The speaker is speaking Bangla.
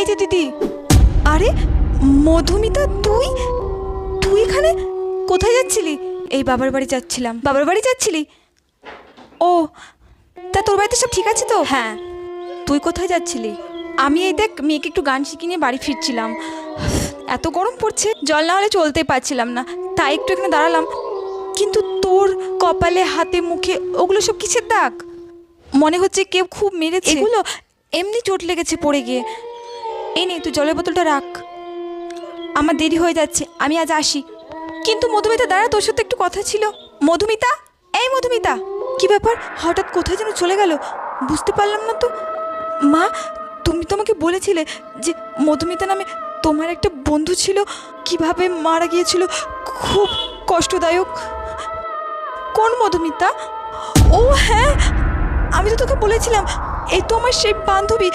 এই যে দিদি। আরে মধুমিতা, তুই তুই এখানে কোথায় যাচ্ছিলি? এই বাবার বাড়ি যাচ্ছিলাম। বাবার বাড়ি যাচ্ছিলি? ও, তা তোর বাড়িতে সব ঠিক আছে তো? হ্যাঁ। তুই কোথায় যাচ্ছিলি? আমি এই দেখ মেয়েকে একটু গান শিখিয়ে নিয়ে বাড়ি ফিরছিলাম। এত গরম পড়ছে, জল না হলে চলতেই পারছিলাম না, তাই একটু এখানে দাঁড়ালাম। কিন্তু তোর কপালে, হাতে, মুখে ওগুলো সব কিসের দাগ? মনে হচ্ছে কেউ খুব মেরেছে। এগুলো এমনি চোট লেগেছে পড়ে গিয়ে। এই নে, তুই জলের বোতলটা রাখ। আমার দেরি হয়ে যাচ্ছে, আমি আজ আসি। কিন্তু মধুমিতা দাঁড়া, তোর সাথে একটু কথা ছিল। মধুমিতা, এই মধুমিতা, কি ব্যাপার? হঠাৎ কোথায় যেন চলে গেল, বুঝতে পারলাম না তো। মা, তুমি তোমাকে বলেছিলে যে মধুমিতা নামে তোমার একটা বন্ধু ছিল, কিভাবে মারা গিয়েছিল, খুব কষ্টদায়ক। কোন মধুমিতা? ও হ্যাঁ, আমি তো তোকে বলেছিলাম, এই তো আমার সেই বান্ধবী।